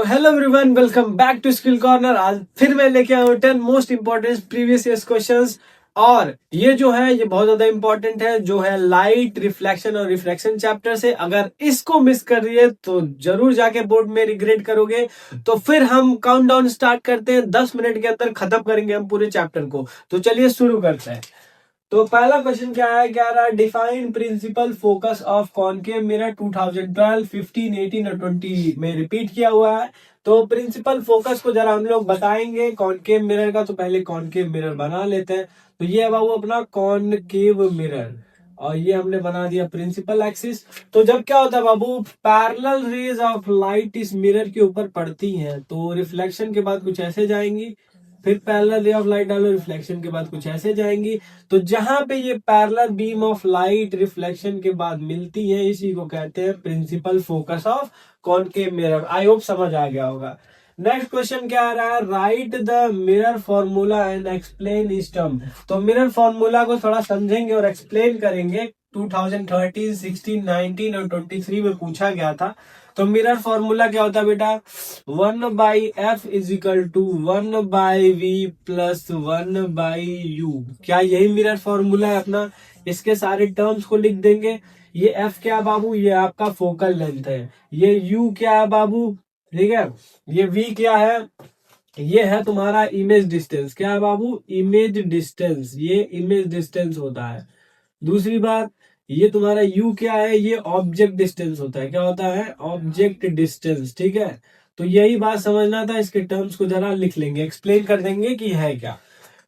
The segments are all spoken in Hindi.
Hello everyone, welcome back to skill corner. आज फिर मैं लेके आया हूँ 10 most important previous years questions. और ये जो है ये बहुत ज्यादा इंपॉर्टेंट है, जो है लाइट रिफ्लेक्शन और रिफ्रैक्शन चैप्टर से। अगर इसको मिस कर रही है तो जरूर जाके बोर्ड में रिग्रेट करोगे। तो फिर हम काउंटडाउन स्टार्ट करते हैं, 10 मिनट के अंदर खत्म करेंगे हम पूरे चैप्टर को। तो चलिए शुरू करते हैं। तो पहला क्वेश्चन क्या है, क्या रहा, define principal focus of concave mirror 2012, 15, 18 और 20 में रिपीट किया हुआ है। तो प्रिंसिपल फोकस को जरा हम लोग बताएंगे कॉनकेव मिरर का। तो पहले कॉनकेव मिरर बना लेते हैं। तो ये है बाबू अपना कॉनकेव मिरर, और ये हमने बना दिया प्रिंसिपल एक्सिस। तो जब क्या होता है बाबू, पैरेलल रेज ऑफ लाइट इस मिरर के ऊपर पड़ती हैं तो रिफ्लेक्शन के बाद कुछ ऐसे जाएंगी, फिर पैरेलल रे ऑफ लाइट डालो, रिफ्लेक्शन के बाद कुछ ऐसे जाएंगी। तो जहां पे ये parallel beam of light reflection के बाद मिलती है, इसी को कहते हैं principal focus of concave mirror. I hope समझ आ गया होगा। नेक्स्ट क्वेश्चन क्या आ रहा है, right the mirror formula and explain इस टर्म। तो मिरर फॉर्मूला को थोड़ा समझेंगे और एक्सप्लेन करेंगे। 2013, 16, 19 और 23 में पूछा गया था। तो मिरर फॉर्मूला क्या होता है बेटा, 1/f is equal to 1/v plus 1/u। क्या यही मिरर फॉर्मूला है अपना? इसके सारे टर्म्स को लिख देंगे। ये f क्या है बाबू, ये आपका फोकल लेंथ है। ये u क्या है बाबू, ठीक है। ये v क्या है, ये है तुम्हारा इमेज डिस्टेंस। क्या है बाबू, इमेज डिस्टेंस। ये इमेज डिस्टेंस होता है। दूसरी बात, ये तुम्हारा u क्या है, ये ऑब्जेक्ट डिस्टेंस होता है। क्या होता है, ऑब्जेक्ट डिस्टेंस, ठीक है। तो यही बात समझना था। इसके टर्म्स को जरा लिख लेंगे, एक्सप्लेन कर देंगे कि है क्या।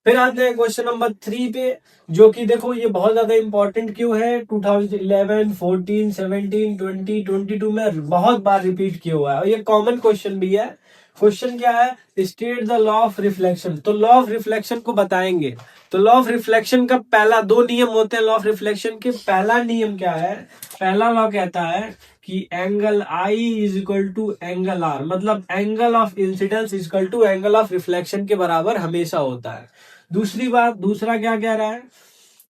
फिर आते हैं क्वेश्चन नंबर 3 पे, जो कि देखो ये बहुत ज्यादा इंपॉर्टेंट क्यों है। 2011, 14, 17, 20, 22 में बहुत बार रिपीट किया हुआ है, और ये कॉमन क्वेश्चन भी है। क्वेश्चन क्या है, state the law of reflection. तो लॉ ऑफ रिफ्लेक्शन को बताएंगे। तो लॉ ऑफ रिफ्लेक्शन का पहला 2 नियम होते हैं लॉ ऑफ रिफ्लेक्शन के। पहला नियम क्या है, पहला लॉ कहता है कि angle I is equal to angle R, मतलब angle of incidence is equal to angle of reflection के बराबर हमेशा होता है। दूसरी बात, दूसरा क्या कह रहा है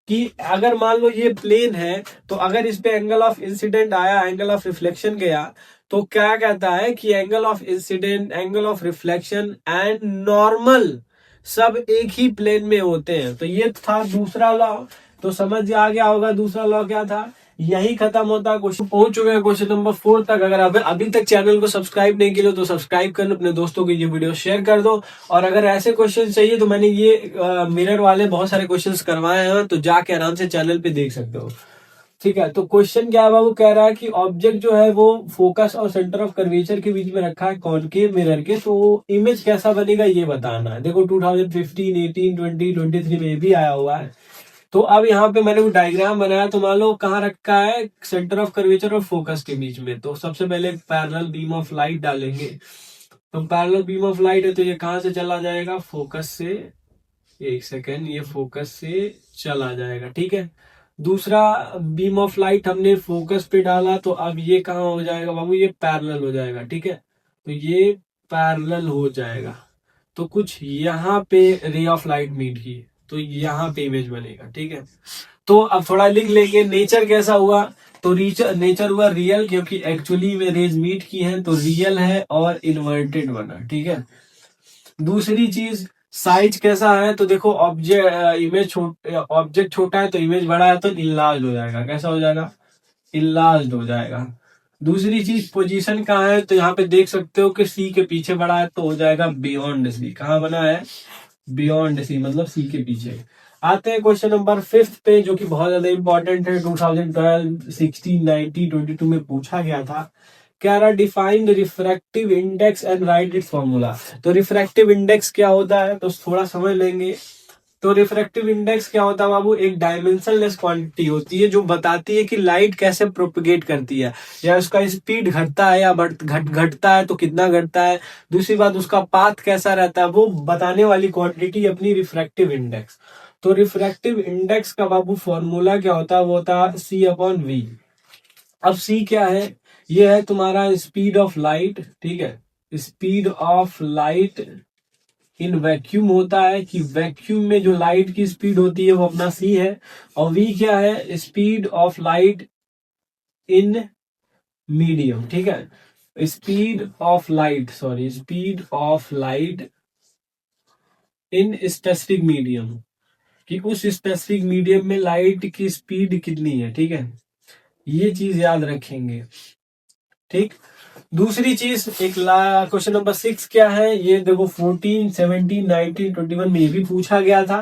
कि अगर मान लो ये प्लेन है, तो अगर इस पे एंगल ऑफ इंसिडेंट आया, एंगल ऑफ रिफ्लेक्शन गया, तो क्या कहता है कि angle of incident, angle of reflection and normal सब एक ही प्लेन में होते हैं। तो ये था दूसरा लॉ। तो समझ आ गया होगा दूसरा लॉ क्या था। यही खत्म होता। क्वेश्चन पहुंच चुके हैं क्वेश्चन नंबर 4 तक। अगर अभी तक चैनल को सब्सक्राइब नहीं किया तो सब्सक्राइब कर लो, अपने दोस्तों को ये वीडियो शेयर कर दो। और अगर ऐसे क्वेश्चन चाहिए तो मैंने ये मिरर वाले बहुत सारे क्वेश्चंस करवाए हैं, तो जाके आराम से चैनल पे देख सकते हो, ठीक है। तो क्वेश्चन क्या है बाबू, कह रहा है कि ऑब्जेक्ट जो है वो फोकस और सेंटर ऑफ कर्वेचर के बीच में रखा है कॉनकेव मिरर के। तो इमेज कैसा बनेगा ये बताना है। देखो 2015, 18, 20, 23 में भी आया हुआ है। तो अब यहाँ पे मैंने वो डायग्राम बनाया। तो मान लो कहाँ रखा है, सेंटर ऑफ कर्वेचर और फोकस के बीच में। तो सबसे पहले पैरेलल बीम ऑफ लाइट डालेंगे। तो पैरेलल बीम ऑफ लाइट है, तो ये कहाँ से चला जाएगा, फोकस से। एक सेकेंड, ये फोकस से चला जाएगा, ठीक है। दूसरा बीम ऑफ लाइट हमने फोकस पे डाला, तो अब ये कहाँ हो जाएगा बाबू, ये पैरेलल हो जाएगा, ठीक है। तो ये पैरेलल हो जाएगा। तो कुछ यहाँ पे रे ऑफ लाइट मीट की, तो यहाँ पे इमेज बनेगा, ठीक है। तो अब थोड़ा लिख लेंगे नेचर कैसा हुआ। तो नेचर हुआ रियल, क्योंकि एक्चुअली में रेज मीट की है, तो रियल है और इन्वर्टेड बना, ठीक है। दूसरी चीज, साइज कैसा है। तो देखो ऑब्जेक्ट छोटा है तो इमेज बड़ा है, तो इनलार्ज हो जाएगा। कैसा हो जाएगा, इनलार्ज हो जाएगा। दूसरी चीज, पोजीशन कहाँ है। तो यहाँ पे देख सकते हो कि सी के पीछे बड़ा है, तो हो जाएगा बियॉन्ड सी। कहाँ बना है, बियॉन्ड सी, मतलब सी के पीछे। आते हैं क्वेश्चन नंबर 5 पे, जो कि बहुत ज्यादा इंपॉर्टेंट है। 2012, 16, 19, 22 में पूछा गया था। क्या रहा, define refractive index and right it's formula. तो रिफ्रैक्टिव इंडेक्स क्या होता है, तो थोड़ा समझ लेंगे। तो रिफ्रैक्टिव इंडेक्स क्या होता है बाबू, एक डायमेंशनलेस क्वांटिटी होती है जो बताती है कि लाइट कैसे प्रोपगेट करती है, या उसका स्पीड घटता है या घटता है तो कितना घटता है। दूसरी बात, उसका पाथ कैसा रहता है, वो बताने वाली क्वांटिटी अपनी रिफ्रैक्टिव इंडेक्स। तो रिफ्रैक्टिव इंडेक्स का बाबू फॉर्मूला क्या होता है, वो होता है C/V। अब सी क्या है, ये है तुम्हारा स्पीड ऑफ लाइट, ठीक है। Speed of light in vacuum होता है, कि वैक्यूम में जो लाइट की स्पीड होती है वो अपना सी है। और वी क्या है, speed of light in medium, ठीक है। Speed of light in specific medium, कि उस स्पेसिफिक मीडियम में लाइट की स्पीड कितनी है, ठीक है, ये चीज याद रखेंगे। ठीक। दूसरी चीज, एक क्वेश्चन नंबर 6 क्या है, ये देखो 14, 17, 19, 21 में ये भी पूछा गया था।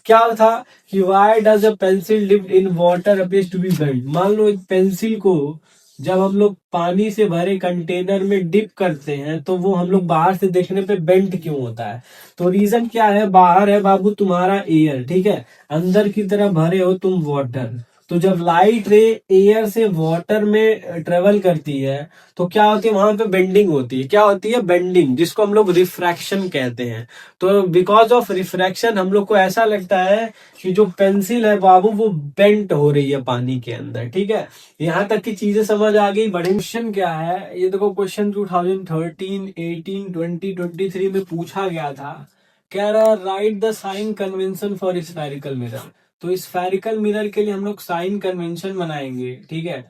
क्या था कि why does a pencil dipped in water appears to be bent. मान लो एक पेंसिल को जब हम लोग पानी से भरे कंटेनर में डिप करते हैं तो वो हम लोग बाहर से देखने पे बेंट क्यों होता है। तो रीजन क्या है, बाहर है बाबू तुम्हारा एयर, ठीक है, अंदर की तरफ भरे हो तुम वाटर। तो जब लाइट रे एयर से वाटर में ट्रेवल करती है तो क्या होती है, वहां पे बेंडिंग होती है। क्या होती है, बेंडिंग, जिसको हम लोग रिफ्रैक्शन कहते हैं। तो बिकॉज ऑफ रिफ्रैक्शन हम लोग को ऐसा लगता है कि जो पेंसिल है बाबू वो बेंट हो रही है पानी के अंदर। ठीक है, यहाँ तक की चीजें समझ आ गई। बड़े क्वेश्चन क्या है, ये देखो क्वेश्चन 2013, 18, 20, 23 में पूछा गया था। कह रहा write the sign convention for spherical mirror. तो स्फेरिकल मिरर के लिए हम लोग साइन कन्वेंशन बनाएंगे, ठीक है।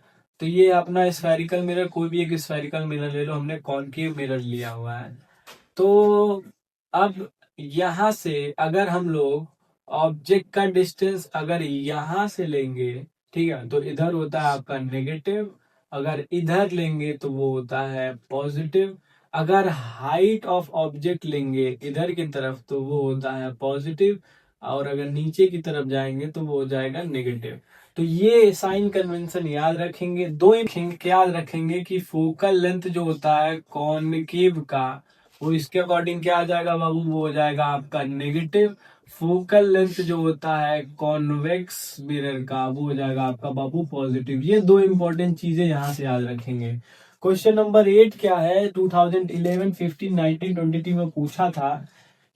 तो ये अपना स्फेरिकल मिरर, कोई भी एक स्फेरिकल मिरर ले लो, हमने कॉनकेव मिरर लिया हुआ है। तो अब यहां से अगर हम लोग ऑब्जेक्ट का डिस्टेंस अगर यहां से लेंगे, ठीक है, तो इधर होता है आपका नेगेटिव, अगर इधर लेंगे तो वो होता है पॉजिटिव, अगर हाइट ऑफ ऑब्जेक्ट लेंगे इधर की तरफ तो वो होता है पॉजिटिव, और अगर नीचे की तरफ जाएंगे तो वो हो जाएगा नेगेटिव। तो ये साइन कन्वेंशन याद रखेंगे। दो याद रखेंगे कि फोकल लेंथ जो होता है कॉनकेव का, वो इसके अकॉर्डिंग क्या आ जाएगा बाबू, वो हो जाएगा आपका नेगेटिव। फोकल लेंथ जो होता है कॉन्वेक्स मिरर का, वो हो जाएगा आपका बाबू पॉजिटिव। ये दो इंपॉर्टेंट चीजें यहाँ से याद रखेंगे। क्वेश्चन नंबर 8 क्या है, 2011, 15, 19, 23 में पूछा था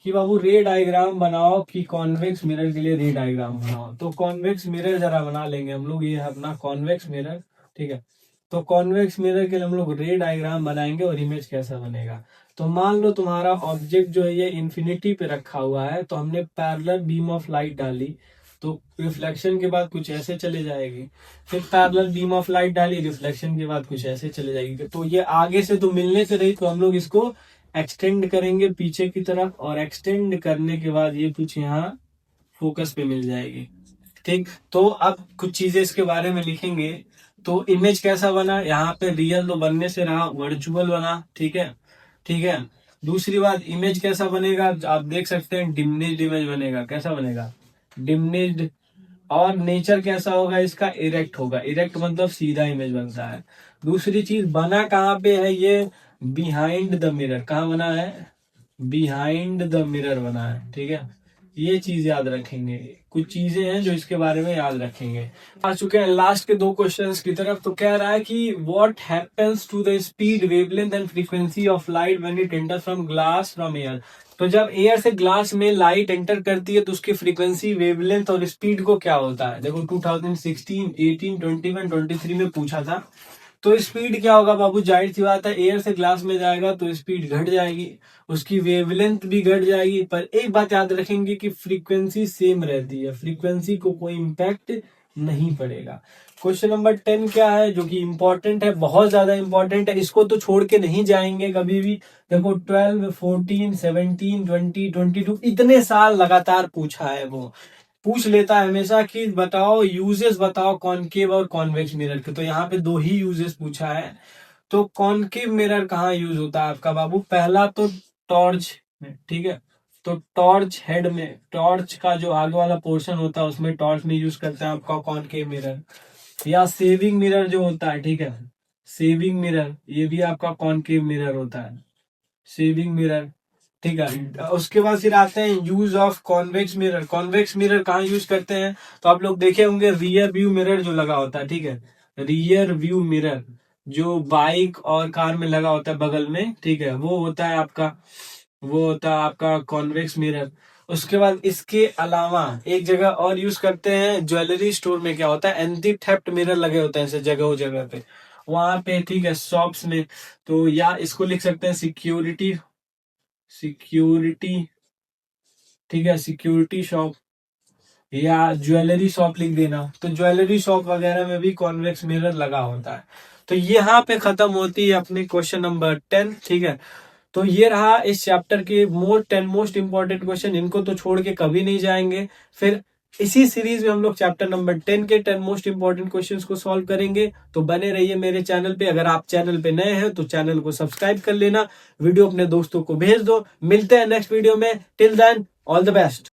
कि बाबू रे डायग्राम बनाओ, कि कॉन्वेक्स मिरर के लिए रे डायग्राम बनाओ। तो कॉन्वेक्स मिरर जरा बना लेंगे हम लोग, ये है अपना कॉन्वेक्स मिरर, ठीक है। तो कॉन्वेक्स मिरर के लिए हम लोग रे डायग्राम बनाएंगे और इमेज कैसा बनेगा। तो मान लो तुम्हारा ऑब्जेक्ट जो है ये इन्फिनिटी पे रखा हुआ है, तो हमने पैरेलल बीम ऑफ लाइट डाली, तो रिफ्लेक्शन के बाद कुछ ऐसे चले जाएगी। फिर पैरेलल बीम ऑफ लाइट डाली, रिफ्लेक्शन के बाद कुछ ऐसे चले जाएगी। तो ये आगे से तो मिलने से रही, तो हम लोग इसको एक्सटेंड करेंगे पीछे की तरफ, और एक्सटेंड करने के बाद ये कुछ यहाँ फोकस पे मिल जाएगी। ठीक। तो अब कुछ चीजें इसके बारे में लिखेंगे। तो इमेज कैसा बना, यहाँ पे रियल तो बनने से रहा, वर्चुअल बना, ठीक है, ठीक है। दूसरी बात, इमेज कैसा बनेगा, आप देख सकते हैं डिम्निज्ड इमेज बनेगा। कैसा बनेगा, डिम्निज्ड। और नेचर कैसा होगा इसका, इरेक्ट होगा। इरेक्ट मतलब सीधा इमेज बनता है। दूसरी चीज, बना कहाँ पे है ये, बिहाइंड द मिरर। कहाँ बना है, बिहाइंड द मिरर बना है, ठीक है। ये चीज याद रखेंगे। कुछ चीजें हैं जो इसके बारे में याद रखेंगे। आ चुके हैं लास्ट के दो क्वेश्चंस की तरफ। तो कह रहा है कि what happens to the speed, wavelength and frequency of light when it enter from glass from air. तो जब एयर से ग्लास में लाइट एंटर करती है तो उसकी फ्रीक्वेंसी, वेवलेंथ और स्पीड को क्या होता है। देखो 2016, 18, 21, 23 में पूछा था। तो स्पीड क्या होगा बाबू, जाहिर सी बात है एयर से ग्लास में जाएगा तो स्पीड घट जाएगी, उसकी वेवलेंथ भी घट जाएगी। पर एक बात याद रखेंगे कि फ्रीक्वेंसी सेम रहती है, फ्रीक्वेंसी को कोई इम्पैक्ट नहीं पड़ेगा। क्वेश्चन नंबर 10 क्या है, जो कि इंपॉर्टेंट है, बहुत ज्यादा इंपॉर्टेंट है, इसको तो छोड़ के नहीं जाएंगे कभी भी। देखो 12, 14, 17, 20, 22 इतने साल लगातार पूछा है, वो पूछ लेता है हमेशा कि बताओ यूजेस, बताओ कॉनकेव और कॉन्वेक्स मिरर के। तो यहाँ पे दो ही यूजेस पूछा है। तो कॉनकेव मिरर कहाँ यूज होता है आपका बाबू, पहला तो टॉर्च में, ठीक है। तो टॉर्च हेड में, टॉर्च का जो आगे वाला पोर्शन होता है उसमें टॉर्च में यूज करते हैं आपका कॉनकेव मिरर। या सेविंग मिरर जो होता है, ठीक है, सेविंग मिरर, ये भी आपका कॉनकेव मिरर होता है, सेविंग मिरर, ठीक है। उसके बाद फिर आते हैं use of convex mirror. Convex mirror कहाँ यूज करते हैं, तो आप लोग देखे होंगे रियर व्यू मिरर जो लगा होता है, ठीक है, रियर व्यू मिरर जो बाइक और कार में लगा होता है बगल में, ठीक है, वो होता है आपका, वो होता है आपका कॉन्वेक्स मिरर। उसके बाद इसके अलावा एक जगह और यूज करते हैं, ज्वेलरी स्टोर में क्या होता है, एंटी थेफ्ट मिरर लगे होते हैं ऐसे जगह जगह पे, वहां पे, ठीक है, शॉप्स में। तो या इसको लिख सकते हैं सिक्योरिटी, सिक्योरिटी, ठीक है, सिक्योरिटी शॉप, या ज्वेलरी शॉप लिख देना। तो ज्वेलरी शॉप वगैरह में भी कॉन्वेक्स मिरर लगा होता है। तो यहाँ पे खत्म होती है अपनी क्वेश्चन नंबर 10। ठीक है, तो ये रहा इस चैप्टर के 10 मोस्ट इंपॉर्टेंट क्वेश्चन, इनको तो छोड़ के कभी नहीं जाएंगे। फिर इसी सीरीज में हम लोग चैप्टर नंबर 10 के 10 मोस्ट इंपॉर्टेंट क्वेश्चंस को सॉल्व करेंगे। तो बने रहिए मेरे चैनल पे। अगर आप चैनल पे नए हैं तो चैनल को सब्सक्राइब कर लेना, वीडियो अपने दोस्तों को भेज दो। मिलते हैं नेक्स्ट वीडियो में। Till then all the best.